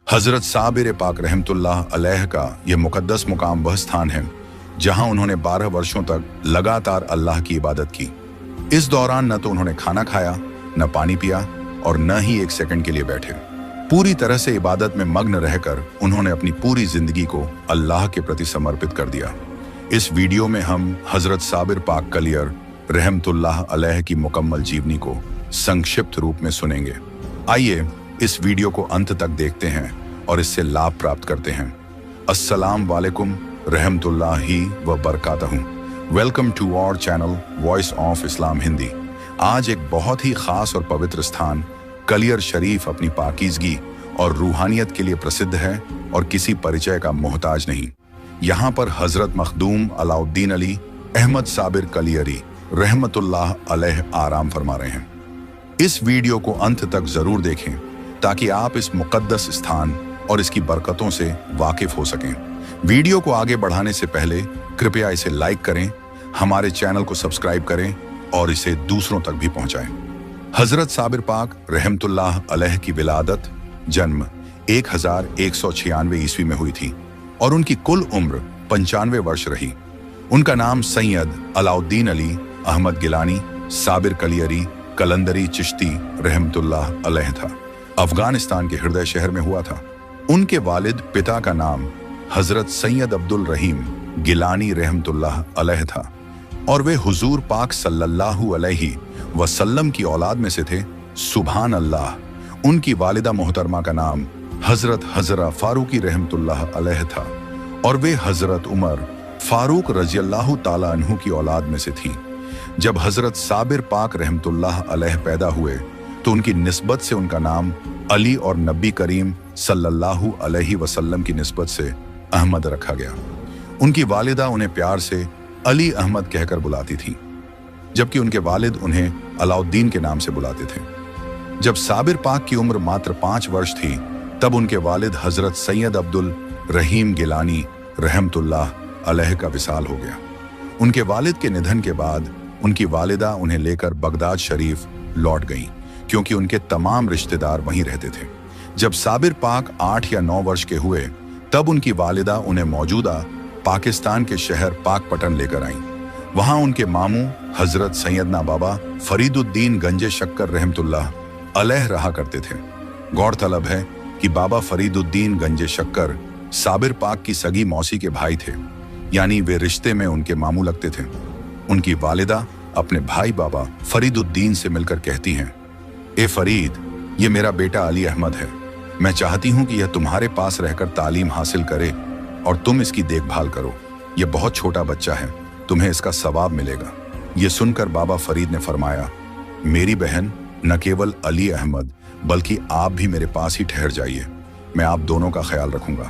हजरत साबिर पाक रहमतुल्लाह अलैह का यह मुकद्दस मुकाम वह स्थान है जहां उन्होंने 12 वर्षों तक लगातार अल्लाह की इबादत की। इस दौरान न तो उन्होंने खाना खाया, न पानी पिया और न ही एक सेकंड के लिए बैठे। पूरी तरह से इबादत में मग्न रहकर उन्होंने अपनी पूरी जिंदगी को अल्लाह के प्रति समर्पित कर दिया। इस वीडियो में हम हजरत साबिर पाक कलियर रहमतुल्लाह अलैह की मुकम्मल जीवनी को संक्षिप्त रूप में सुनेंगे। आइए इस वीडियो को अंत तक देखते हैं और इससे लाभ प्राप्त करते हैं। अस्सलाम वालेकुम रहमतुल्लाहि व बरकातहू। Welcome to our channel voice of Islam Hindi. आज एक बहुत ही खास और पवित्र स्थान कलियर शरीफ अपनी पाकीज़गी और रूहानियत के लिए प्रसिद्ध है और किसी परिचय का मोहताज नहीं। यहाँ पर हजरत मखदूम अलाउद्दीन अली अहमद साबिर कलियरी रहमतुल्लाह अलैह आराम फरमा रहे हैं। इस वीडियो को अंत तक जरूर देखें ताकि आप इस मुकद्दस स्थान और इसकी बरकतों से वाकिफ हो सकें। वीडियो को आगे बढ़ाने से पहले कृपया इसे लाइक करें, हमारे चैनल को सब्सक्राइब करें और इसे दूसरों तक भी पहुंचाएं। हजरत साबिर पाक रहमतुल्लाह अलैह की विलादत जन्म 1196 ईस्वी में हुई थी और उनकी कुल उम्र 95 वर्ष रही। उनका नाम सैयद अलाउद्दीन अली अहमद गिलानी साबिर कलियरी कलंदरी चिश्ती रहमतुल्लाह अलैह था। अफगानिस्तान के हृदय शहर में हुआ था। उनके वालिद पिता का नाम हजरत सैयद अब्दुल रहीम गिलानी रहमतुल्लाह अलैह था और वे हुजूर पाक सल्लल्लाहु अलैहि वसल्लम की औलाद में से थे। सुभान अल्लाह। उनकी वालिदा मोहतरमा का नाम हजरत हजरा फारूकी रहमतुल्लाह अलैह था और वे हजरत उमर फारूक रज़ियल्लाहु ताला अन्हु की औलाद में से थी। जब हजरत साबिर पाक रहमतुल्लाह अलैह पैदा हुए तो उनकी निस्बत से उनका नाम अली और नबी करीम सल्लल्लाहु अलैहि वसल्लम की निस्बत से अहमद रखा गया। उनकी वालिदा उन्हें प्यार से अली अहमद कहकर बुलाती थी, जबकि उनके वालिद उन्हें अलाउद्दीन के नाम से बुलाते थे। जब साबिर पाक की उम्र मात्र 5 वर्ष थी तब उनके वालिद हजरत सैयद अब्दुल रहीम गिलानी रहमतुल्लाह अलैह का विसाल हो गया। उनके वालिद के निधन के बाद उनकी वालिदा उन्हें लेकर बगदाद शरीफ लौट गईं, क्योंकि उनके तमाम रिश्तेदार वहीं रहते थे। जब साबिर पाक 8 या 9 वर्ष के हुए तब उनकी वालिदा उन्हें मौजूदा पाकिस्तान के शहर पाकपटन लेकर आईं। वहां उनके मामू हजरत सैयदना बाबा फरीदुद्दीन गंजे शक्कर रहमतुल्लाह अलैह रहा करते थे। गौरतलब है कि बाबा फरीदुद्दीन गंजे शक्कर साबिर पाक की सगी मौसी के भाई थे, यानी वे रिश्ते में उनके मामू लगते थे। उनकी वालिदा अपने भाई बाबा फरीदुद्दीन से मिलकर कहती हैं, ए फरीद, ये मेरा बेटा अली अहमद है। मैं चाहती हूँ कि यह तुम्हारे पास रहकर तालीम हासिल करे और तुम इसकी देखभाल करो। यह बहुत छोटा बच्चा है, तुम्हें इसका सवाब मिलेगा। ये सुनकर बाबा फरीद ने फरमाया, मेरी बहन, न केवल अली अहमद बल्कि आप भी मेरे पास ही ठहर जाइए, मैं आप दोनों का ख्याल रखूंगा।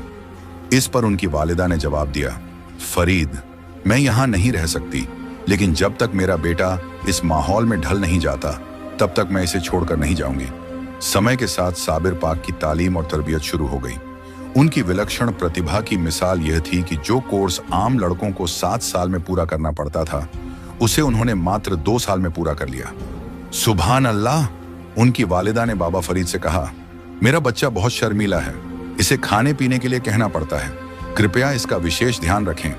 इस पर उनकी वालिदा ने जवाब दिया, फरीद, मैं यहाँ नहीं रह सकती, लेकिन जब तक मेरा बेटा इस माहौल में ढल नहीं जाता तब तक मैं इसे छोड़कर नहीं जाऊंगी। समय के साथ साबिर पाक की तालीम और तरबियत शुरू हो गई। उनकी विलक्षण प्रतिभा की मिसाल यह थी कि जो कोर्स आम लड़कों को 7 साल में पूरा करना पड़ता था उसे उन्होंने मात्र 2 साल में पूरा कर लिया। सुभान अल्लाह। उनकी वालिदा ने बाबा फरीद से कहा, मेरा बच्चा बहुत शर्मीला है, इसे खाने पीने के लिए कहना पड़ता है, कृपया इसका विशेष ध्यान रखें।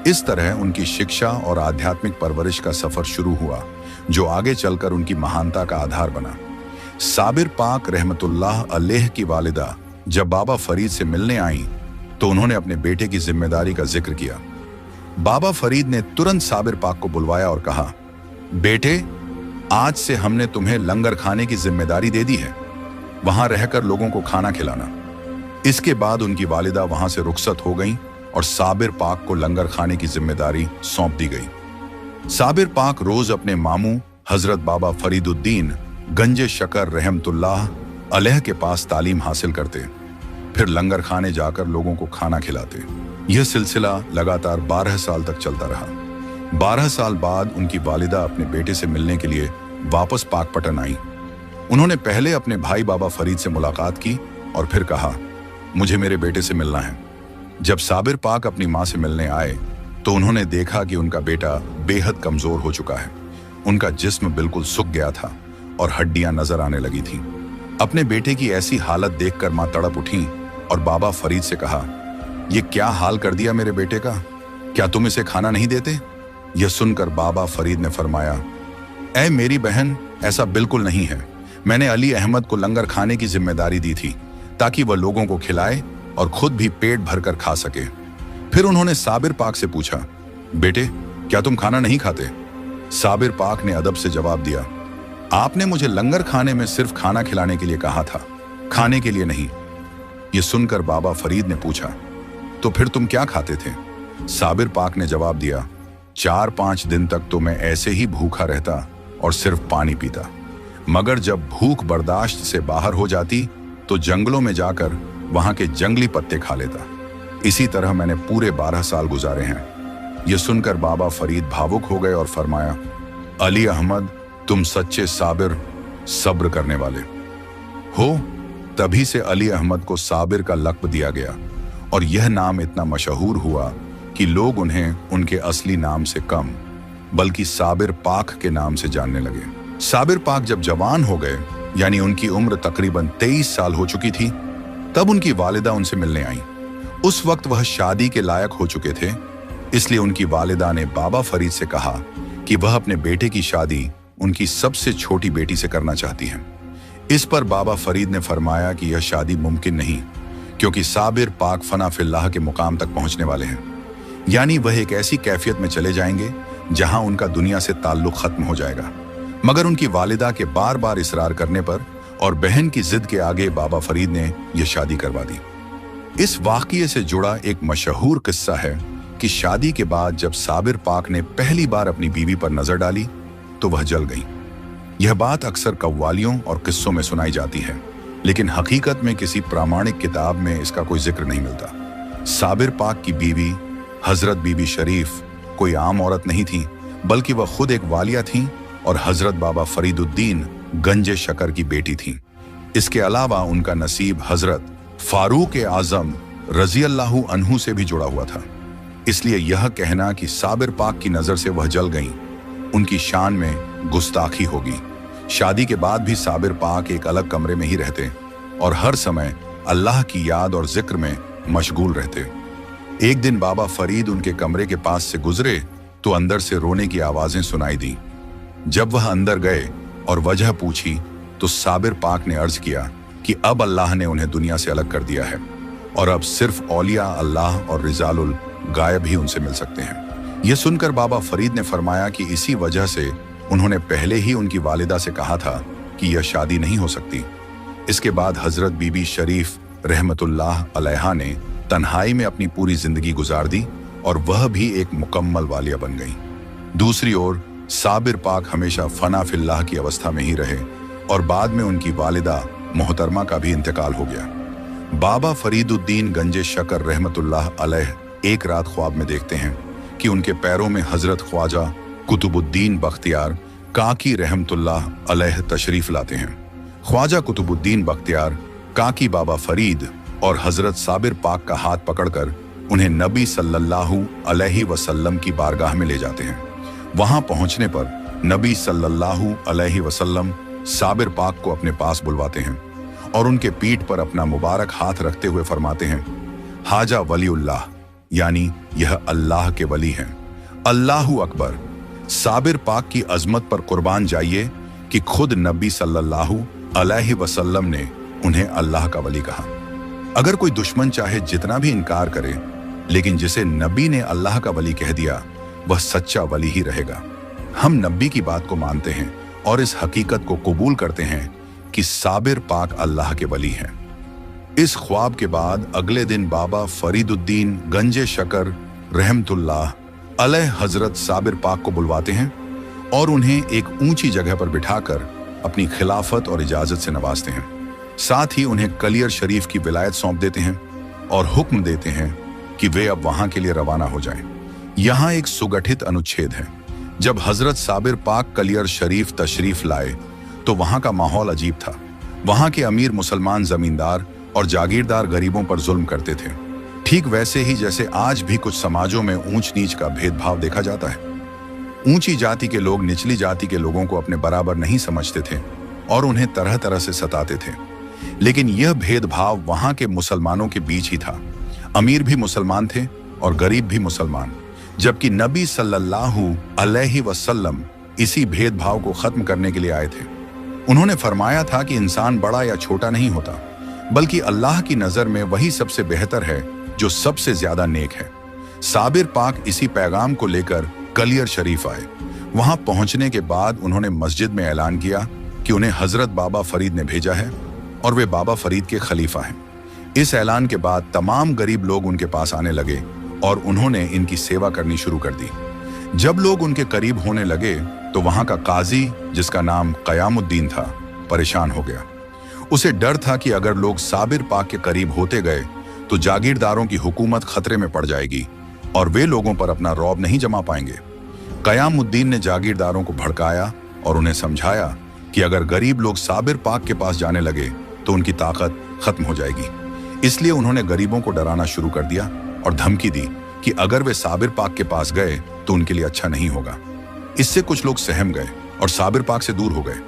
इस तरह उनकी शिक्षा और आध्यात्मिक परवरिश का सफर शुरू हुआ, जो आगे चलकर उनकी महानता का आधार बना। साबिर पाक रहमतुल्लाह अलैह की वालिदा जब बाबा फरीद से मिलने आईं तो उन्होंने अपने बेटे की जिम्मेदारी का जिक्र किया। बाबा फरीद ने तुरंत साबिर पाक को बुलवाया और कहा, बेटे, आज से हमने तुम्हें लंगर खाने की जिम्मेदारी दे दी है, वहां रहकर लोगों को खाना खिलाना। इसके बाद उनकी वालिदा वहां से रुखसत हो गईं और साबिर पाक को लंगर खाने की जिम्मेदारी सौंप दी गई। साबिर पाक रोज अपने मामू हजरत बाबा फरीदुद्दीन गंजे शकर रहमतुल्लाह अलैह के पास तालीम हासिल करते, फिर लंगर खाने जाकर लोगों को खाना खिलाते। यह सिलसिला लगातार 12 साल तक चलता रहा। 12 साल बाद उनकी वालिदा अपने बेटे से मिलने के लिए वापस पाकपटन आई। उन्होंने पहले अपने भाई बाबा फरीद से मुलाकात की और फिर कहा, मुझे मेरे बेटे से मिलना है। जब साबिर पाक अपनी माँ से मिलने आए तो उन्होंने देखा कि उनका बेटा बेहद कमजोर हो चुका है। उनका जिस्म बिल्कुल सूख गया था और हड्डियां नजर आने लगी थीं। अपने बेटे की ऐसी हालत देखकर मां तड़प उठी और बाबा फरीद से कहा, "ये क्या हाल कर दिया मेरे बेटे का? क्या तुम इसे खाना नहीं देते?" यह सुनकर बाबा फरीद ने फरमाया, "ऐ मेरी बहन, ऐसा बिल्कुल नहीं है। मैंने अली अहमद को लंगर खाने की जिम्मेदारी दी थी ताकि वह लोगों को खिलाए और खुद भी पेट भरकर खा सके।" फिर उन्होंने साबिर पाक से पूछा, "बेटे, क्या तुम खाना नहीं खाते?" साबिर पाक ने अदब से जवाब दिया, "आपने मुझे लंगर खाने में सिर्फ खाना खिलाने के लिए कहा था, खाने के लिए नहीं।" यह सुनकर बाबा फरीद ने पूछा, "तो फिर तुम क्या खाते थे?" साबिर पाक ने जवाब दिया, 4-5 दिन तक तो मैं ऐसे ही भूखा रहता और सिर्फ पानी पीता, मगर जब भूख बर्दाश्त से बाहर हो जाती तो जंगलों में जाकर वहां के जंगली पत्ते खा लेता। इसी तरह मैंने पूरे 12 साल गुजारे हैं। यह सुनकर बाबा फरीद भावुक हो गए और फरमाया, "अली अहमद, तुम सच्चे साबिर, सब्र करने वाले हो।" तभी से अली अहमद को साबिर का लक़्ब दिया गया और यह नाम इतना मशहूर हुआ कि लोग उन्हें उनके असली नाम से कम बल्कि साबिर पाक के नाम से जानने लगे। साबिर पाक जब जवान हो गए, यानी उनकी उम्र तकरीबन 23 साल हो चुकी थी, तब उनकी वालिदा उनसे मिलने आईं। उस वक्त वह शादी के लायक हो चुके थे, इसलिए उनकी वालिदा ने बाबा फरीद से कहा कि वह अपने बेटे की शादी उनकी सबसे छोटी बेटी से करना चाहती हैं। इस पर बाबा फरीद ने फरमाया कि यह शादी मुमकिन नहीं, क्योंकि साबिर पाक फना फिल्लाह के मुकाम तक पहुंचने वाले हैं, यानी वह एक ऐसी कैफियत में चले जाएंगे जहां उनका दुनिया से ताल्लुक खत्म हो जाएगा। मगर उनकी वालिदा के बार बार इसरार करने पर और बहन की जिद के आगे बाबा फरीद ने यह शादी करवा दी। इस वाक़ये से जुड़ा एक मशहूर किस्सा है कि शादी के बाद जब साबिर पाक ने पहली बार अपनी बीवी पर नजर डाली तो वह जल गई। यह बात अक्सर कव्वालियों और किस्सों में सुनाई जाती है, लेकिन हकीकत में किसी प्रामाणिक किताब में इसका कोई जिक्र नहीं मिलता। साबिर पाक की बीवी हजरत बीबी शरीफ कोई आम औरत नहीं थी, बल्कि वह खुद एक वालिया थीं और हजरत बाबा फरीदुद्दीन गंजे शकर की बेटी थीं। इसके अलावा उनका नसीब हजरत फारूक आजम रजी अल्लाहु अन्हु से भी जुड़ा हुआ था। इसलिए यह कहना कि साबिर पाक की नजर से वह जल गईं, उनकी शान में गुस्ताखी होगी। शादी के बाद भी साबिर पाक एक अलग कमरे में ही रहते और हर समय अल्लाह की याद और जिक्र में मशगूल रहते। एक दिन बाबा फरीद उनके कमरे के पास से गुजरे तो अंदर से रोने की आवाजें सुनाई दी। जब वह अंदर गए और वजह पूछी तो साबिर पाक ने अर्ज किया कि अब अल्लाह ने उन्हें दुनिया से अलग कर दिया है और अब सिर्फ औलिया अल्लाह और रिजालुल गायब ही उनसे मिल सकते हैं। यह सुनकर बाबा फरीद ने फरमाया कि इसी वजह से उन्होंने पहले ही उनकी वालिदा से कहा था कि यह शादी नहीं हो सकती। इसके बाद हजरत बीबी शरीफ रहमतुल्लाह अलैहा ने तन्हाई में अपनी पूरी जिंदगी गुजार दी और वह भी एक मुकम्मल वालिया बन गई। दूसरी ओर साबिर पाक हमेशा फना फिल्लाह की अवस्था में ही रहे और बाद में उनकी वालिदा मोहतरमा का भी इंतकाल हो गया। बाबा फरीदुद्दीन गंजे शकर रहमतुल्लाह अलैह एक रात ख्वाब में देखते हैं कि उनके पैरों में हजरत ख्वाजा कुतुबुद्दीन बख्तियार काकी रहमतुल्लाह अलैह तशरीफ लाते हैं। ख्वाजा कुतुबुद्दीन बख्तियार काकी बाबा फरीद और हजरत साबिर पाक का हाथ पकड़कर उन्हें नबी सल्लल्लाहु अलैहि वसल्लम की बारगाह में ले जाते हैं। वहां पहुंचने पर नबी सल्लल्लाहु अलैहि वसल्लम साबिर पाक को अपने पास बुलवाते हैं और उनके पीठ पर अपना मुबारक हाथ रखते हुए फरमाते हैं, हाजा वलीउल्लाह, यानी यह अल्लाह के वली हैं। अल्लाहु अकबर। साबिर पाक की अजमत पर कुर्बान जाइए कि खुद नबी सल्लल्लाहु अलैहि वसल्लम ने उन्हें अल्लाह का वली कहा। अगर कोई दुश्मन चाहे जितना भी इनकार करे, लेकिन जिसे नबी ने अल्लाह का वली कह दिया वह सच्चा वली ही रहेगा। हम नबी की बात को मानते हैं और इस हकीकत को कबूल करते हैं कि साबिर पाक अल्लाह के वली हैं। इस ख्वाब के बाद अगले दिन बाबा फरीदुद्दीन गंजे शकर रहमतुल्लाह अलैह हजरत साबिर पाक को बुलवाते हैं और उन्हें एक ऊंची जगह पर बिठाकर अपनी खिलाफत और इजाजत से नवाजते हैं। साथ ही उन्हें कलियर शरीफ की विलायत सौंप देते हैं और हुक्म देते हैं कि वे अब वहां के लिए रवाना हो जाएं। यहाँ एक सुगठित अनुच्छेद है। जब हजरत साबिर पाक कलियर शरीफ तशरीफ लाए तो वहां का माहौल अजीब था। वहां के अमीर मुसलमान जमींदार और जागीरदार गरीबों पर जुल्म करते थे। ठीक वैसे ही जैसे आज भी कुछ समाजों में ऊंच नीच का भेदभाव देखा जाता है। ऊंची जाति के लोग निचली जाति के लोगों को अपने बराबर नहीं समझते थे और उन्हें तरह तरह से सताते थे। लेकिन यह भेदभाव वहां के मुसलमानों के बीच ही था। अमीर भी मुसलमान थे और गरीब भी मुसलमान, जबकि नबी सल्लल्लाहु अलैहि वसल्लम इसी भेदभाव को खत्म करने के लिए आए थे। उन्होंने फरमाया था कि इंसान बड़ा या छोटा नहीं होता, बल्कि अल्लाह की नजर में वही सबसे बेहतर है जो सबसे ज्यादा नेक है। साबिर पाक इसी पैगाम को लेकर कलियर शरीफ आए। वहां पहुंचने के बाद उन्होंने मस्जिद में ऐलान किया कि उन्हें हजरत बाबा फरीद ने भेजा है और वे बाबा फरीद के खलीफा हैं। इस ऐलान के बाद तमाम गरीब लोग उनके पास आने लगे और उन्होंने इनकी सेवा करनी शुरू कर दी। जब लोग उनके करीब होने लगे तो वहां का काजी, जिसका नाम कयामुद्दीन था, परेशान हो गया। उसे डर था कि अगर लोग साबिर पाक के करीब होते गए तो जागीरदारों की हुकूमत खतरे में पड़ जाएगी और वे लोगों पर अपना रौब नहीं जमा पाएंगे। कयामुद्दीन ने जागीरदारों को भड़काया और उन्हें समझाया कि अगर गरीब लोग साबिर पाक के पास जाने लगे तो उनकी ताकत खत्म हो जाएगी। इसलिए उन्होंने गरीबों को डराना शुरू कर दिया और धमकी दी कि अगर वे साबिर पाक के पास गए तो उनके लिए अच्छा नहीं होगा। इससे कुछ लोग सहम गए और साबिर पाक से दूर हो गए।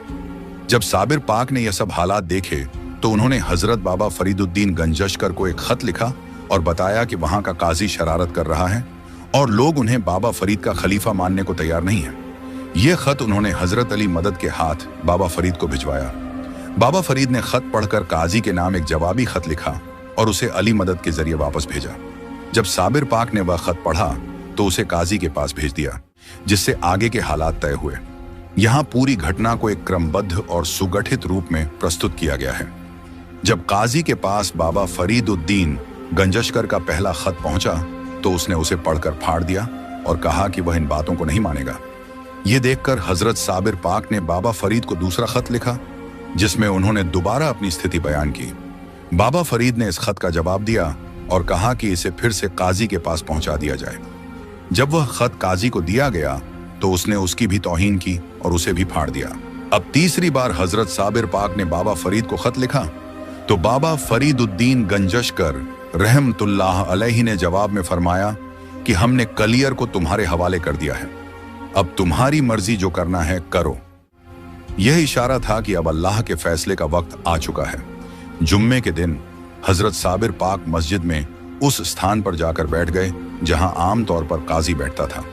जब साबिर पाक ने यह सब हालात देखे तो उन्होंने हजरत बाबा फरीदुद्दीन गंजशकर को एक खत लिखा और बताया कि वहां का काजी शरारत कर रहा है और लोग उन्हें बाबा फरीद का खलीफा मानने को तैयार नहीं है। यह खत उन्होंने हजरत अली मदद के हाथ बाबा फरीद को भिजवाया। बाबा फरीद ने खत पढ़कर काजी के नाम एक जवाबी खत लिखा और उसे अली मदद के जरिए वापस भेजा। जब साबिर पाक ने वह खत पढ़ा तो उसे काजी के पास भेज दिया, जिससे आगे के हालात तय हुए। यहाँ पूरी घटना को एक क्रमबद्ध और सुगठित रूप में प्रस्तुत किया गया है। जब काजी के पास बाबा फरीदुद्दीन गंजशकर का पहला खत पहुंचा तो उसने उसे पढ़कर फाड़ दिया और कहा कि वह इन बातों को नहीं मानेगा। ये देखकर हजरत साबिर पाक ने बाबा फरीद को दूसरा खत लिखा, जिसमें उन्होंने दोबारा अपनी स्थिति बयान की। बाबा फरीद ने इस खत का जवाब दिया और कहा कि इसे फिर से काजी के पास पहुंचा दिया जाए। जब वह खत काजी को दिया गया तो उसने उसकी भी तौहीन की और उसे भी फाड़ दिया। अब तीसरी बार हजरत साबिर पाक ने बाबा फरीद को खत लिखा तो बाबा फरीदुद्दीन गंजशकर रहमतुल्लाह अलैहि ने जवाब में फरमाया कि हमने कलियर को तुम्हारे हवाले कर दिया है, अब तुम्हारी मर्जी जो करना है करो। यह इशारा था कि अब अल्लाह के फैसले का वक्त आ चुका है। जुम्मे के दिन हजरत साबिर पाक मस्जिद में उस स्थान पर जाकर बैठ गए जहां आमतौर पर काजी बैठता था।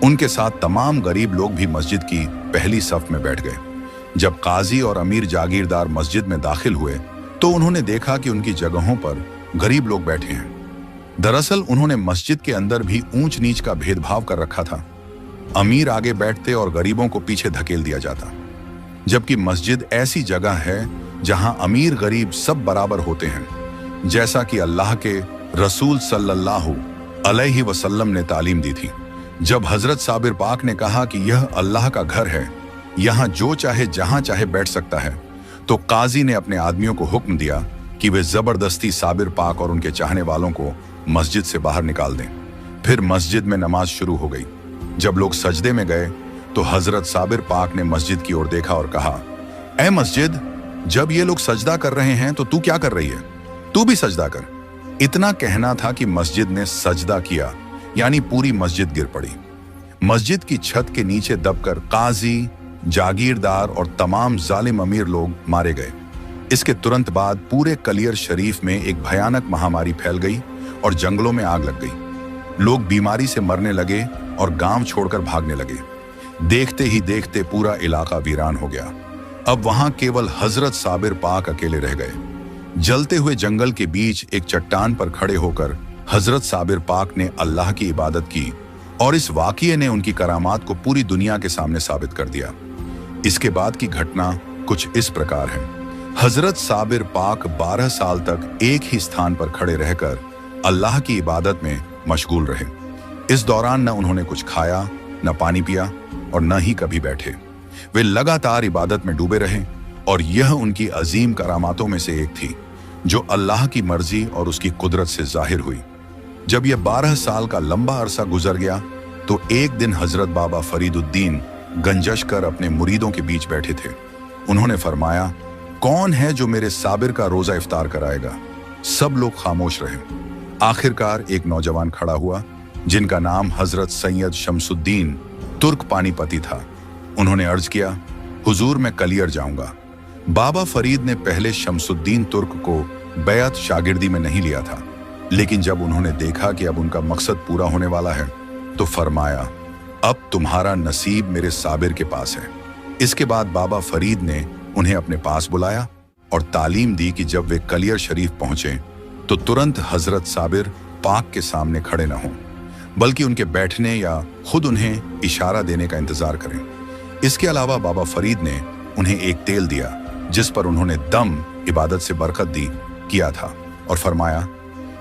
उनके साथ तमाम गरीब लोग भी मस्जिद की पहली सफ में बैठ गए। जब काजी और अमीर जागीरदार मस्जिद में दाखिल हुए तो उन्होंने देखा कि उनकी जगहों पर गरीब लोग बैठे हैं। दरअसल उन्होंने मस्जिद के अंदर भी ऊंच नीच का भेदभाव कर रखा था। अमीर आगे बैठते और गरीबों को पीछे धकेल दिया जाता, जबकि मस्जिद ऐसी जगह है जहां अमीर गरीब सब बराबर होते हैं, जैसा कि अल्लाह के रसूल सल्लल्लाहु अलैहि वसल्लम ने तालीम दी थी। जब हजरत साबिर पाक ने कहा कि यह अल्लाह का घर है, यहाँ जो चाहे जहां चाहे बैठ सकता है, तो काजी ने अपने आदमियों को हुक्म दिया कि वे जबरदस्ती साबिर पाक और उनके चाहने वालों को मस्जिद से बाहर निकाल दें। फिर मस्जिद में नमाज शुरू हो गई। जब लोग सजदे में गए तो हजरत साबिर पाक ने मस्जिद की ओर देखा और कहा, ऐ मस्जिद, जब ये लोग सजदा कर रहे हैं तो तू क्या कर रही है? तू भी सजदा कर। इतना कहना था कि मस्जिद ने सजदा किया, यानी पूरी मस्जिद गिर पड़ी। मस्जिद की छत के नीचे दबकर काजी, जागीरदार और तमाम जालिम अमीर लोग मारे गए। इसके तुरंत बाद पूरे कलियर शरीफ में एक भयानक महामारी फैल गई और जंगलों में आग लग गई। लोग बीमारी से मरने लगे और गांव छोड़कर भागने लगे। देखते ही देखते पूरा इलाका वीरान हो गया। अब वहां केवल हजरत साबिर पाक अकेले रह गए। जलते हुए जंगल के बीच एक चट्टान पर खड़े होकर हजरत साबिर पाक ने अल्लाह की इबादत की और इस वाक़ये ने उनकी करामात को पूरी दुनिया के सामने साबित कर दिया। इसके बाद की घटना कुछ इस प्रकार है। हजरत साबिर पाक 12 साल तक एक ही स्थान पर खड़े रहकर अल्लाह की इबादत में मशगूल रहे। इस दौरान न उन्होंने कुछ खाया, न पानी पिया और न ही कभी बैठे। वे लगातार इबादत में डूबे रहे और यह उनकी अजीम करामातों में से एक थी, जो अल्लाह की मर्जी और उसकी कुदरत से जाहिर हुई। जब यह 12 साल का लंबा अरसा गुजर गया तो एक दिन हजरत बाबा फरीदुद्दीन गंजशकर अपने मुरीदों के बीच बैठे थे। उन्होंने फरमाया, कौन है जो मेरे साबिर का रोजा इफ्तार कराएगा? सब लोग खामोश रहे। आखिरकार एक नौजवान खड़ा हुआ जिनका नाम हजरत सैयद शमसुद्दीन तुर्क पानीपती था। उन्होंने अर्ज किया, हुजूर मैं कलियर जाऊंगा। बाबा फरीद ने पहले शमसुद्दीन तुर्क को बैत शागिर्दी में नहीं लिया था, लेकिन जब उन्होंने देखा कि अब उनका मकसद पूरा होने वाला है तो फरमाया, अब तुम्हारा नसीब मेरे साबिर के पास है। इसके बाद बाबा फरीद ने उन्हें अपने पास बुलाया और तालीम दी कि जब वे कलियर शरीफ पहुंचे तो तुरंत हजरत साबिर पाक के सामने खड़े न हों, बल्कि उनके बैठने या खुद उन्हें इशारा देने का इंतजार करें। इसके अलावा बाबा फरीद ने उन्हें एक तेल दिया जिस पर उन्होंने दम इबादत से बरकत दी किया था और फरमाया,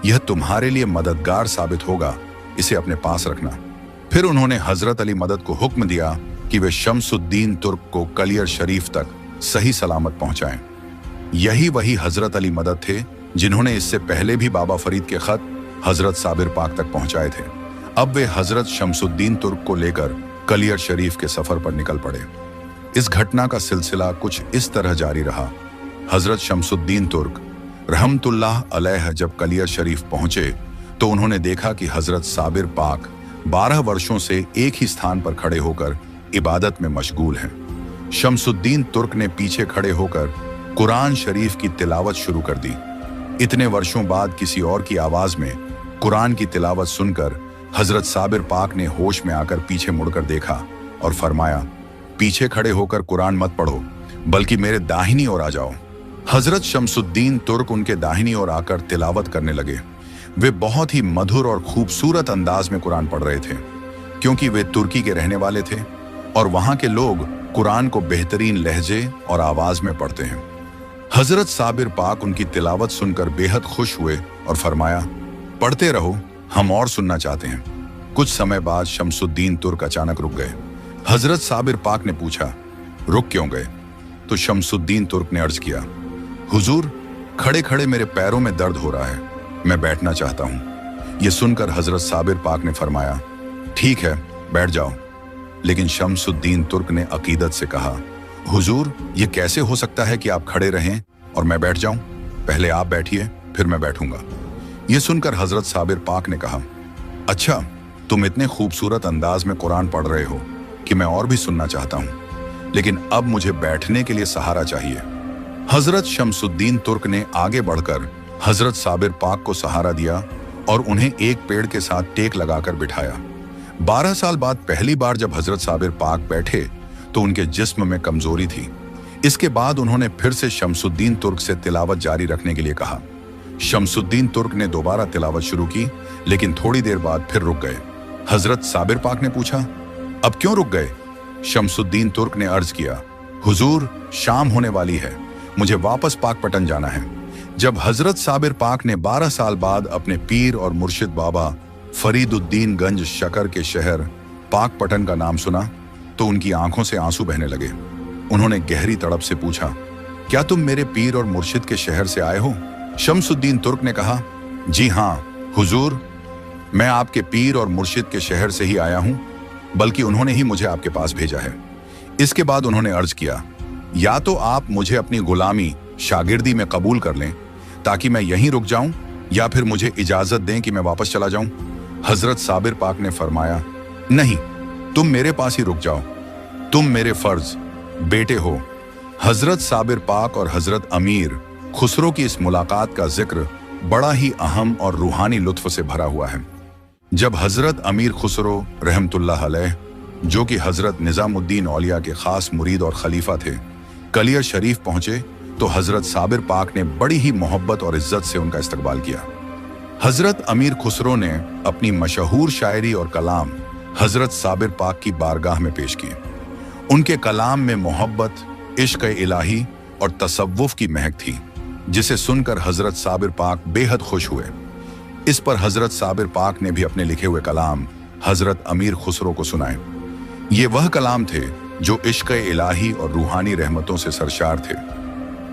यह तुम्हारे लिए मददगार साबित होगा, इसे अपने पास रखना। फिर उन्होंने हजरत अली मदद को हुक्म दिया कि वे शमसुद्दीन तुर्क को कलियर शरीफ तक सही सलामत पहुंचाएं। यही वही हजरत अली मदद थे जिन्होंने इससे पहले भी बाबा फरीद के खत हजरत साबिर पाक तक पहुंचाए थे। अब वे हजरत शमसुद्दीन तुर्क को लेकर कलियर शरीफ के सफर पर निकल पड़े। इस घटना का सिलसिला कुछ इस तरह जारी रहा। हजरत शमसुद्दीन तुर्क रहमतुल्लाह अलैह जब कलियर शरीफ पहुंचे तो उन्होंने देखा कि हजरत साबिर पाक 12 वर्षों से एक ही स्थान पर खड़े होकर इबादत में मशगूल हैं। शमसुद्दीन तुर्क ने पीछे खड़े होकर कुरान शरीफ की तिलावत शुरू कर दी। इतने वर्षों बाद किसी और की आवाज में कुरान की तिलावत सुनकर हजरत साबिर पाक ने होश में आकर पीछे मुड़कर देखा और फरमाया, पीछे खड़े होकर कुरान मत पढ़ो, बल्कि मेरे दाहिनी ओर आ जाओ। हजरत शमसुद्दीन तुर्क उनके दाहिनी ओर आकर तिलावत करने लगे। वे बहुत ही मधुर और खूबसूरत अंदाज में कुरान पढ़ रहे थे, क्योंकि वे तुर्की के रहने वाले थे और वहां के लोग कुरान को बेहतरीन लहजे और आवाज में पढ़ते हैं। हजरत साबिर पाक उनकी तिलावत सुनकर बेहद खुश हुए और फरमाया, पढ़ते रहो, हम और सुनना चाहते हैं। कुछ समय बाद शमसुद्दीन तुर्क अचानक रुक गए। हजरत साबिर पाक ने पूछा, रुक क्यों गए? तो शमसुद्दीन तुर्क ने अर्ज किया, हुजूर खड़े खड़े मेरे पैरों में दर्द हो रहा है, मैं बैठना चाहता हूं। यह सुनकर हजरत साबिर पाक ने फरमाया, ठीक है बैठ जाओ। लेकिन शमसुद्दीन तुर्क ने अकीदत से कहा, हुजूर ये कैसे हो सकता है कि आप खड़े रहें और मैं बैठ जाऊं? पहले आप बैठिए फिर मैं बैठूंगा। यह सुनकर हजरत साबिर पाक ने कहा, अच्छा तुम इतने खूबसूरत अंदाज में कुरान पढ़ रहे हो कि मैं और भी सुनना चाहता हूं, लेकिन अब मुझे बैठने के लिए सहारा चाहिए। हजरत शमसुद्दीन तुर्क ने आगे बढ़कर हजरत साबिर पाक को सहारा दिया और उन्हें एक पेड़ के साथ टेक लगाकर बिठाया। 12 साल बाद पहली बार जब हजरत साबिर पाक बैठे तो उनके जिस्म में कमजोरी थी। इसके बाद उन्होंने फिर से शमसुद्दीन तुर्क से तिलावत जारी रखने के लिए कहा। शमसुद्दीन तुर्क ने दोबारा तिलावत शुरू की, लेकिन थोड़ी देर बाद फिर रुक गए। हजरत साबिर पाक ने पूछा, अब क्यों रुक गए? शमसुद्दीन तुर्क ने अर्ज किया, हुजूर शाम होने वाली है, मुझे वापस पाकपटन जाना है। जब हजरत साबिर पाक ने 12 साल बाद अपने पीर और मुर्शिद बाबा फरीदुद्दीन गंज शकर के शहर पाकपटन का नाम सुना तो उनकी आंखों से आंसू बहने लगे। उन्होंने गहरी तड़प से पूछा, क्या तुम मेरे पीर और मुर्शिद के शहर से आए हो? शमसुद्दीन तुर्क ने कहा, जी हाँ हुजूर, मैं आपके पीर और मुर्शिद के शहर से ही आया हूं, बल्कि उन्होंने ही मुझे आपके पास भेजा है। इसके बाद उन्होंने अर्ज किया, या तो आप मुझे अपनी गुलामी शागिर्दी में कबूल कर लें ताकि मैं यहीं रुक जाऊं, या फिर मुझे इजाजत दें कि मैं वापस चला जाऊं। हजरत साबिर पाक ने फरमाया, नहीं, तुम मेरे पास ही रुक जाओ, तुम मेरे फर्ज बेटे हो। हजरत साबिर पाक और हजरत अमीर खुसरो की इस मुलाकात का जिक्र बड़ा ही अहम और रूहानी लुत्फ से भरा हुआ है। जब हजरत अमीर खुसरो रहमतुल्लाह अलैह, जो कि हजरत निजामुद्दीन औलिया के खास मुरीद और खलीफा थे, कलियर शरीफ पहुंचे तो हजरत साबिर पाक ने बड़ी ही मोहब्बत और इज्जत से उनका इस्तकबाल किया। हजरत अमीर खुसरो ने अपनी मशहूर शायरी और कलाम हजरत साबिर पाक की बारगाह में पेश किए। उनके कलाम में मोहब्बत, इश्क इलाही और तसव्वुफ की महक थी, जिसे सुनकर हजरत साबिर पाक बेहद खुश हुए। इस पर हजरत साबिर पाक ने भी अपने लिखे हुए कलाम हजरत अमीर खुसरो को सुनाए। ये वह कलाम थे जो इश्क इलाही और रूहानी रहमतों से सरशार थे।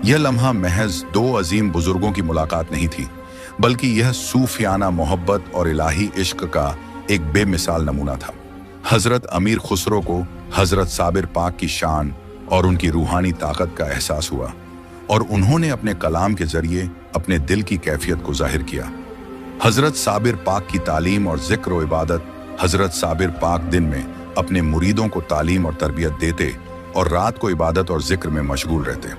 यह लम्हा महज 2 अजीम बुजुर्गों की मुलाकात नहीं थी, बल्कि यह सूफियाना मोहब्बत और इलाही इश्क का एक बेमिसाल नमूना था। हजरत अमीर खुसरो को हजरत साबिर पाक की शान और उनकी रूहानी ताकत का एहसास हुआ और उन्होंने अपने कलाम के जरिए अपने दिल की कैफियत को जाहिर किया। हजरत साबिर पाक की तालीम और जिक्र और इबादत। हजरत साबिर पाक दिन में अपने मुरीदों को तालीम और तरबियत देते और रात को इबादत और जिक्र में मशगूल रहते।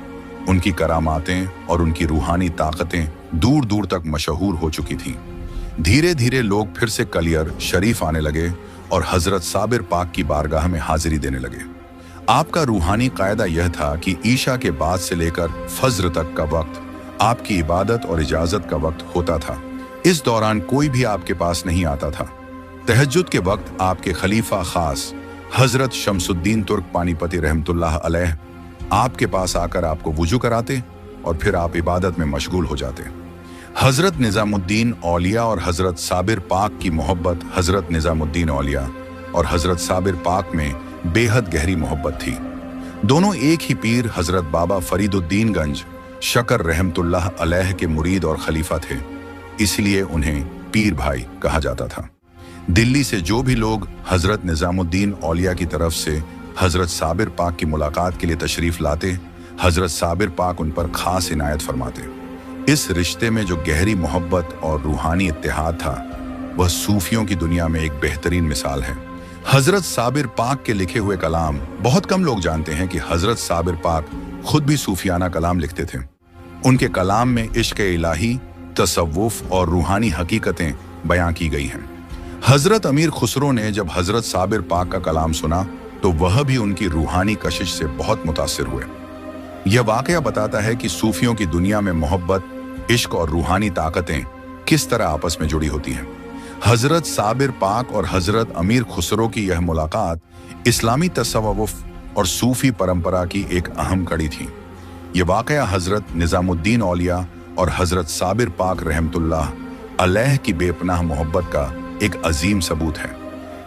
उनकी करामातें और उनकी रूहानी ताकतें दूर दूर तक मशहूर हो चुकी थीं। धीरे धीरे लोग फिर से कलियर शरीफ आने लगे और हजरत साबिर पाक की बारगाह में हाजिरी देने लगे। आपका रूहानी कायदा यह था कि ईशा के बाद से लेकर फज्र तक का वक्त आपकी इबादत और इजाजत का वक्त होता था। इस दौरान कोई भी आपके पास नहीं आता था। तहज्जुद के वक्त आपके खलीफा खास हजरत शमसुद्दीन तुर्क पानीपती रहमतुल्लाह अलैह आपके पास आकर आपको वुजू कराते और फिर आप इबादत में मशगूल हो जाते। हजरत निजामुद्दीन औलिया और हजरत साबिर पाक की मोहब्बत। हजरत निजामुद्दीन औलिया और हजरत साबिर पाक में बेहद गहरी मोहब्बत थी। दोनों एक ही पीर हजरत बाबा फरीदुद्दीन गंज शकर रहमतुल्लाह अलैह के मुरीद और खलीफा थे, इसलिए उन्हें पीर भाई कहा जाता था। दिल्ली से जो भी लोग हजरत निजामुद्दीन औलिया की तरफ से हजरत साबिर पाक की मुलाकात के लिए तशरीफ लाते, हजरत साबिर पाक उन पर खास इनायत फरमाते। इस रिश्ते में जो गहरी मोहब्बत और रूहानी इत्तेहाद था, वह सूफियों की दुनिया में एक बेहतरीन मिसाल है। हजरत साबिर पाक के लिखे हुए कलाम बहुत कम लोग जानते हैं कि हजरत साबिर पाक खुद भी सूफियाना कलाम लिखते थे। उनके कलाम में इश्क इलाही, तसव्वुफ और रूहानी हकीकतें बयां की गई हैं। हजरत अमीर खुसरो ने जब हजरत साबिर पाक का कलाम सुना तो वह भी उनकी रूहानी कशिश से बहुत मुतासिर हुए। यह वाकया बताता है कि सूफियों की दुनिया में मोहब्बत, इश्क और रूहानी ताकतें किस तरह आपस में जुड़ी होती हैं। हजरत साबिर पाक और हजरत अमीर खुसरो की यह मुलाकात इस्लामी तसव्वुफ और सूफी परंपरा की एक अहम कड़ी थी। यह वाकया हजरत निजामुद्दीन औलिया और हजरत साबिर पाक रहमतुल्लाह अलैह की बेपनाह मोहब्बत का एक अजीम सबूत है।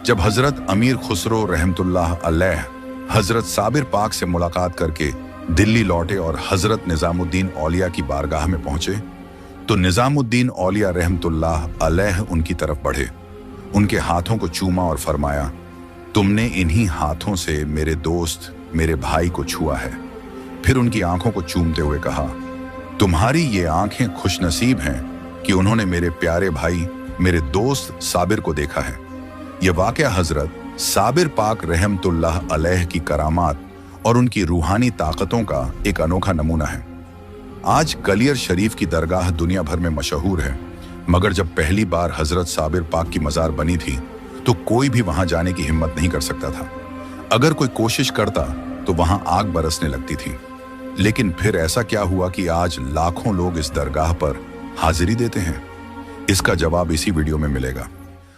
जब हजरत अमीर खुसरो रहमतुल्लाह अलैह हजरत साबिर पाक से मुलाकात करके दिल्ली लौटे और हजरत निजामुद्दीन औलिया की बारगाह में पहुंचे तो निजामुद्दीन औलिया रहमतुल्लाह अलैह उनकी तरफ बढ़े, उनके हाथों को चूमा और फरमाया, तुमने इन्हीं हाथों से मेरे दोस्त, मेरे भाई को छुआ है। फिर उनकी आंखों को चूमते हुए कहा, तुम्हारी ये आंखें खुशनसीब हैं कि उन्होंने मेरे प्यारे भाई, मेरे दोस्त साबिर को देखा है। यह वाकया हजरत साबिर पाक रहमतुल्लाह अलैह की करामात और उनकी रूहानी ताकतों का एक अनोखा नमूना है। आज कलियर शरीफ की दरगाह दुनिया भर में मशहूर है, मगर जब पहली बार हजरत साबिर पाक की मजार बनी थी तो कोई भी वहां जाने की हिम्मत नहीं कर सकता था। अगर कोई कोशिश करता तो वहां आग बरसने लगती थी। लेकिन फिर ऐसा क्या हुआ कि आज लाखों लोग इस दरगाह पर हाजिरी देते हैं? इसका जवाब इसी वीडियो में मिलेगा।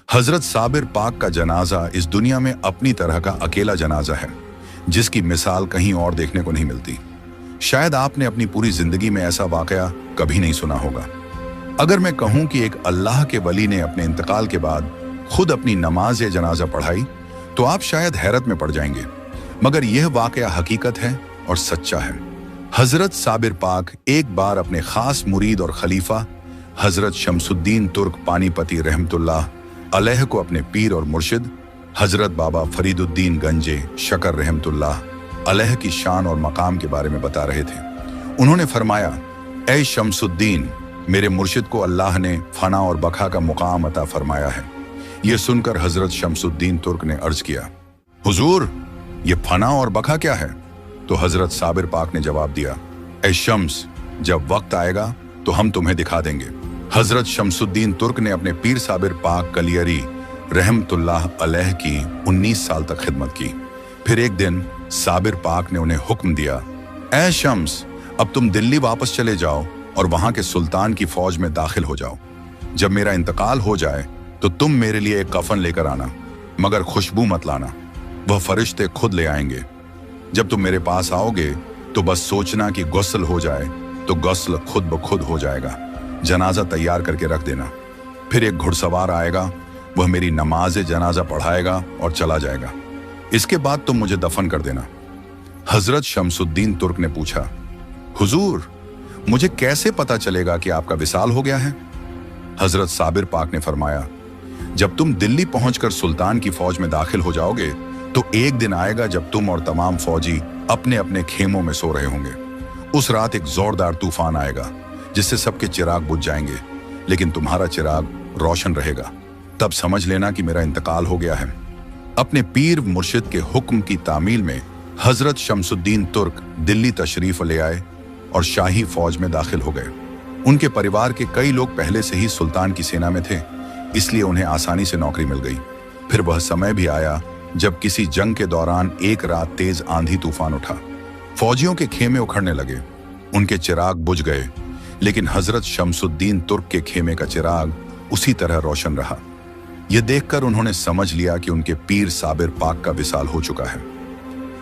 हजरत साबिर पाक का जनाजा इस दुनिया में अपनी तरह का अकेला जनाजा है, जिसकी मिसाल कहीं और देखने को नहीं मिलती। शायद आपने अपनी पूरी जिंदगी में ऐसा वाकया कभी नहीं सुना होगा। अगर मैं कहूं कि एक अल्लाह के वली ने अपने इंतकाल के बाद खुद अपनी नमाज या जनाजा पढ़ाई तो आप शायद हैरत में पड़ जाएंगे, मगर यह वाकया हकीकत है और सच्चा है। हजरत साबिर पाक एक बार अपने खास मुरीद और खलीफा हजरत शमसुद्दीन तुर्क पानीपती रहमतुल्लाह अलैह को अपने पीर और मुर्शिद हजरत बाबा फरीदुद्दीन गंजे शकर रहमतुल्लाह अलैह की शान और मकाम के बारे में बता रहे थे। उन्होंने फरमाया, ऐ शमसुद्दीन, मेरे मुर्शिद को अल्लाह ने फना और बका का मुकाम अता फरमाया है। यह सुनकर हजरत शमसुद्दीन तुर्क ने अर्ज किया, हुजूर, ये फना और बका क्या है? तो हजरत साबिर पाक ने जवाब दिया, ऐ शम्स, जब वक्त आएगा तो हम तुम्हें दिखा देंगे। हजरत शमसुद्दीन तुर्क ने अपने पीर साबिर पाक कलियरी रहमतुल्लाह अलैह की 19 साल तक खिदमत की। फिर एक दिन साबिर पाक ने उन्हें हुक्म दिया, ऐ शम्स, अब तुम दिल्ली वापस चले जाओ और वहां के सुल्तान की फौज में दाखिल हो जाओ। जब मेरा इंतकाल हो जाए तो तुम मेरे लिए एक कफन लेकर आना, मगर खुशबू मत लाना, वह फरिश्ते खुद ले आएंगे। जब तुम मेरे पास आओगे तो बस सोचना कि गुस्ल हो जाए तो गुस्ल खुद ब खुद हो जाएगा। जनाजा तैयार करके रख देना। फिर एक घुड़सवार आएगा, वह मेरी नमाज जनाजा पढ़ाएगा और चला जाएगा। इसके बाद तुम मुझे दफन कर देना। हजरत शमसुद्दीन तुर्क ने पूछा, हुजूर, मुझे कैसे पता चलेगा कि आपका विसाल हो गया है? हजरत साबिर पाक ने फरमाया, जब तुम दिल्ली पहुंचकर सुल्तान की फौज में दाखिल हो जाओगे तो एक दिन आएगा जब तुम और तमाम फौजी अपने अपने खेमों में सो रहे होंगे। उस रात एक जोरदार तूफान आएगा जिससे सबके चिराग बुझ जाएंगे, लेकिन तुम्हारा चिराग रोशन रहेगा, तब समझ लेना कि मेरा इंतकाल हो गया है। अपने पीर मुर्शिद के हुक्म की तामील में हजरत शमसुद्दीन तुर्क दिल्ली तशरीफ ले आए और शाही फौज में दाखिल हो गए। उनके परिवार के कई लोग पहले से ही सुल्तान की सेना में थे, इसलिए उन्हें आसानी से नौकरी मिल गई। फिर वह समय भी आया जब किसी जंग के दौरान एक रात तेज आंधी तूफान उठा। फौजियों के खेमे उखड़ने लगे, उनके चिराग बुझ गए, लेकिन हजरत शमसुद्दीन तुर्क के खेमे का चिराग उसी तरह रोशन रहा। यह देखकर उन्होंने समझ लिया कि उनके पीर साबिर पाक का विसाल हो चुका है।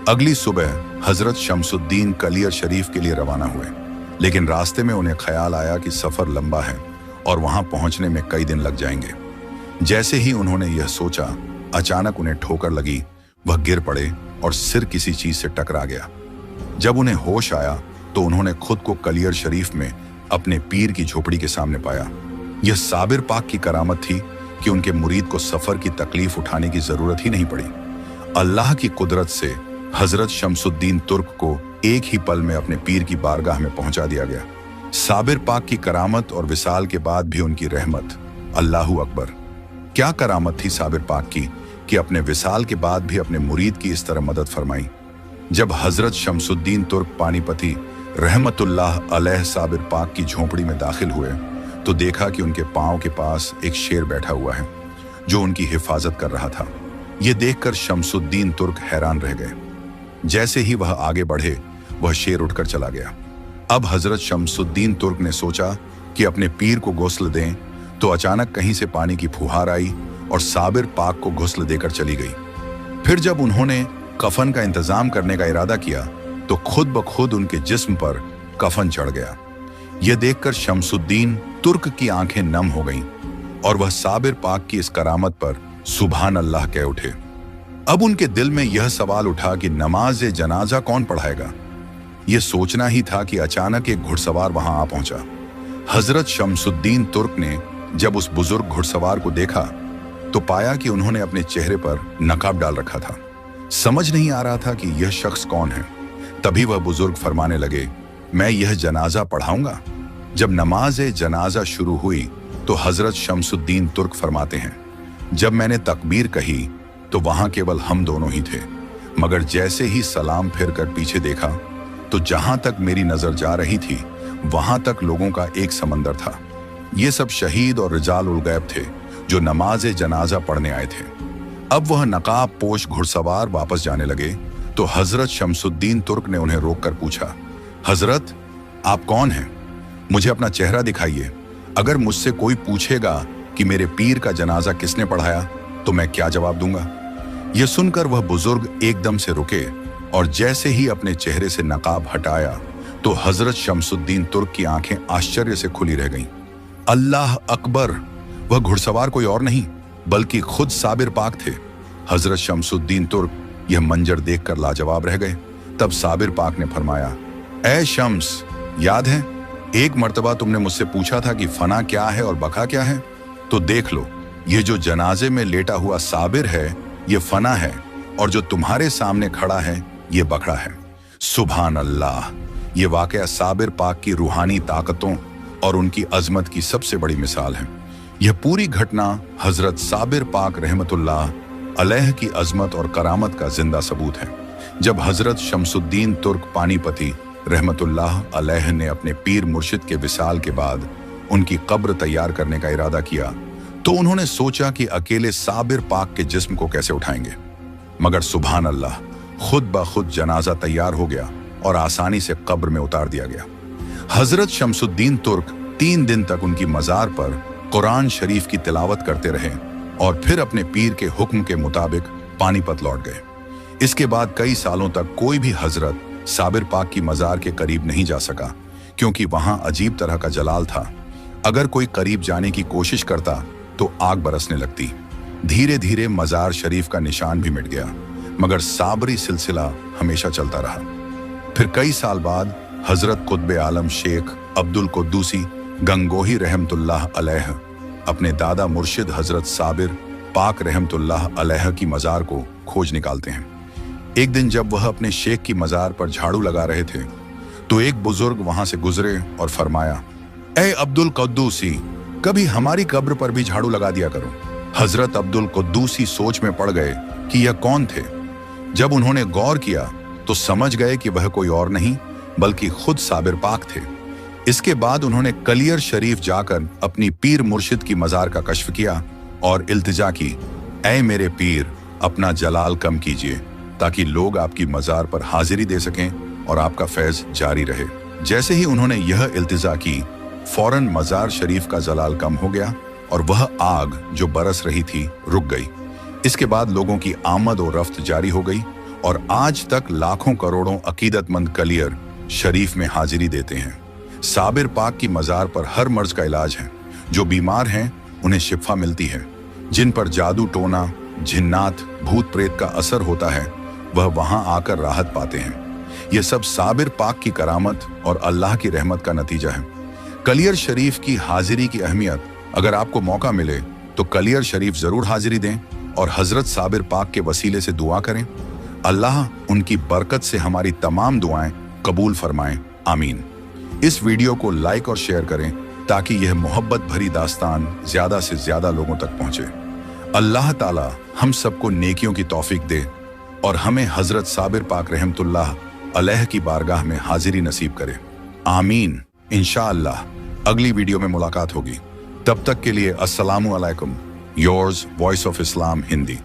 अगली सुबह हजरत शमसुद्दीन कलियर शरीफ के लिए रवाना हुए, लेकिन रास्ते में उन्हें ख्याल आया कि सफर लंबा है और वहां पहुंचने में कई दिन लग जाएंगे। जैसे ही उन्होंने यह सोचा, अचानक उन्हें ठोकर लगी। वह गिर पड़े और सिर किसी चीज से टकरा गया। जब उन्हें होश आया तो उन्होंने खुद को कलियर शरीफ में अपने पीर की झोपड़ी के सामने पाया। यह साबिर पाक की करामत थी कि उनके मुरीद को सफर की तकलीफ उठाने की जरूरत ही नहीं पड़ी। अल्लाह की कुदरत से हजरत शमसुद्दीन तुर्क को एक ही पल में अपने पीर की बारगाह में पहुंचा दिया गया। साबिर पाक की करामत और विसाल के बाद भी उनकी रहमत। अल्लाहू अकबर। क्या करामत थी साबिर पाक की कि अपने विसाल के बाद भी अपने मुरीद की इस तरह मदद फरमाई। जब हजरत शमसुद्दीन तुर्क पानीपति रहमतुल्लाह अलैह साबिर पाक की झोंपड़ी में दाखिल हुए तो देखा कि उनके पांव के पास एक शेर बैठा हुआ है जो उनकी हिफाजत कर रहा था। यह देखकर शमसुद्दीन तुर्क हैरान रह गए। जैसे ही वह आगे बढ़े, वह शेर उठकर चला गया। अब हजरत शमसुद्दीन तुर्क ने सोचा कि अपने पीर को गुस्ल दें, तो अचानक कहीं से पानी की फुहार आई और साबिर पाक को गुस्ल देकर चली गई। फिर जब उन्होंने कफन का इंतजाम करने का इरादा किया तो खुद ब खुद उनके जिस्म पर कफन चढ़ गया। यह देखकर शमसुद्दीन तुर्क की आंखें नम हो गईं और वह साबिर पाक की इस करामत पर सुभान अल्लाह कह उठे। अब उनके दिल में यह सवाल उठा कि नमाज जनाजा कौन पढ़ाएगा। यह सोचना ही था कि अचानक एक घुड़सवार वहां आ पहुंचा। हजरत शमसुद्दीन तुर्क ने जब उस बुजुर्ग घुड़सवार को देखा तो पाया कि उन्होंने अपने चेहरे पर नकाब डाल रखा था। समझ नहीं आ रहा था कि यह शख्स कौन है। तभी वह बुजुर्ग फरमाने लगे, मैं यह जनाजा पढ़ाऊंगा। जब नमाज जनाजा शुरू हुई तो हजरत शमसुद्दीन तुर्क फरमाते हैं, जब मैंने तकबीर कही तो वहां केवल हम दोनों ही थे, मगर जैसे ही सलाम फिर कर पीछे देखा तो जहां तक मेरी नजर जा रही थी वहां तक लोगों का एक समंदर था। ये सब शहीद और रिजाल उल गैब थे जो नमाज जनाजा पढ़ने आए थे। अब वह नकाब पोश घुड़सवार वापस जाने लगे तो हजरत शमसुद्दीन तुर्क ने उन्हें रोककर पूछा, हजरत आप कौन हैं? मुझे अपना चेहरा दिखाइए। अगर मुझसे कोई पूछेगा कि मेरे पीर का जनाजा किसने पढ़ाया तो मैं क्या जवाब दूंगा। यह सुनकर वह बुजुर्ग एकदम से रुके और जैसे ही अपने चेहरे से नकाब हटाया तो हजरत शमसुद्दीन तुर्क की आंखें आश्चर्य से खुली रह गईं। अल्लाह अकबर! वह घुड़सवार कोई और नहीं बल्कि खुद साबिर पाक थे। हजरत शमसुद्दीन तुर्क यह मंजर देखकर लाजवाब रह गए। तब साबिर पाक ने फरमाया, ए शम्स, याद है एक मर्तबा तुमने मुझसे पूछा था कि फना क्या है और बका क्या है? तो देख लो, ये जो जनाजे में लेटा हुआ साबिर है ये फना है और जो तुम्हारे सामने खड़ा है ये बकरा है। सुभान अल्लाह! ये वाकया साबिर पाक की रूहानी ताकतों और उनकी अजमत की सबसे बड़ी मिसाल है। यह पूरी घटना हजरत साबिर पाक रहमतुल्लाह अलैह की अजमत और करामत का जिंदा सबूत है। जब हजरत शमसुद्दीन तुर्क पानीपति रहमतुल्लाह अलैह ने अपने पीर मुर्शिद के विसाल के बाद उनकी कब्र तैयार करने का इरादा किया तो उन्होंने सोचा कि अकेले साबिर पाक के जिस्म को कैसे उठाएंगे, मगर सुभान अल्लाह, खुद ब खुद जनाजा तैयार हो गया और आसानी से कब्र में उतार दिया गया। हजरत शमसुद्दीन तुर्क 3 दिन तक उनकी मजार पर कुरान शरीफ की तिलावत करते रहे और फिर अपने पीर के हुक्म के मुताबिक पानीपत लौट गए। इसके बाद कई सालों तक कोई भी हजरत साबिर पाक की मजार के करीब नहीं जा सका, क्योंकि वहां अजीब तरह का जलाल था। अगर कोई करीब जाने की कोशिश करता तो आग बरसने लगती। धीरे धीरे मजार शरीफ का निशान भी मिट गया, मगर साबरी सिलसिला हमेशा चलता रहा। फिर कई साल बाद हजरत कुतुब आलम शेख अब्दुल कुद्दूसी गंगोही रहमतुल्लाह अलैह अपने दादा मुर्शिद हजरत साबिर पाक रहमतुल्लाह अलैह की मजार को खोज निकालते हैं। एक दिन जब वह अपने शेख की मजार पर झाड़ू लगा रहे थे तो एक बुजुर्ग वहां से गुजरे और फरमाया, ए अब्दुल कुद्दूसी, कभी हमारी कब्र पर भी झाड़ू लगा दिया करो। हजरत अब्दुल कुद्दूसी सोच में पड़ गए कि यह कौन थे। जब उन्होंने गौर किया तो समझ गए कि वह कोई और नहीं बल्कि खुद साबिर पाक थे। इसके बाद उन्होंने कलियर शरीफ जाकर अपनी पीर मुर्शिद की मजार का कश्फ किया और इल्तिजा की, ऐ मेरे पीर, अपना जलाल कम कीजिए ताकि लोग आपकी मजार पर हाजिरी दे सकें और आपका फैज जारी रहे। जैसे ही उन्होंने यह इल्तिजा की, फौरन मजार शरीफ का जलाल कम हो गया और वह आग जो बरस रही थी रुक गई। इसके बाद लोगों की आमद और रफ्त जारी हो गई और आज तक लाखों करोड़ों अकीदतमंद कलियर शरीफ में हाजिरी देते हैं। साबिर पाक की मजार पर हर मर्ज का इलाज है। जो बीमार हैं उन्हें शिफा मिलती है। जिन पर जादू टोना, जिन्नात, भूत प्रेत का असर होता है वह वहां आकर राहत पाते हैं। यह सब साबिर पाक की करामत और अल्लाह की रहमत का नतीजा है। कलियर शरीफ की हाजिरी की अहमियत, अगर आपको मौका मिले तो कलियर शरीफ जरूर हाजिरी दें और हजरत साबिर पाक के वसीले से दुआ करें। अल्लाह उनकी बरकत से हमारी तमाम दुआएं कबूल फरमाएं, आमीन। इस वीडियो को लाइक और शेयर करें ताकि यह मोहब्बत भरी दास्तान ज्यादा से ज्यादा लोगों तक पहुंचे। अल्लाह ताला हम सबको नेकियों की तौफीक दे और हमें हजरत साबिर पाक रहमतुल्लाह अलैह की बारगाह में हाजिरी नसीब करे, आमीन। इंशाअल्लाह अगली वीडियो में मुलाकात होगी। तब तक के लिए अस्सलामु अलैकुम। Yours voice of Islam Hindi.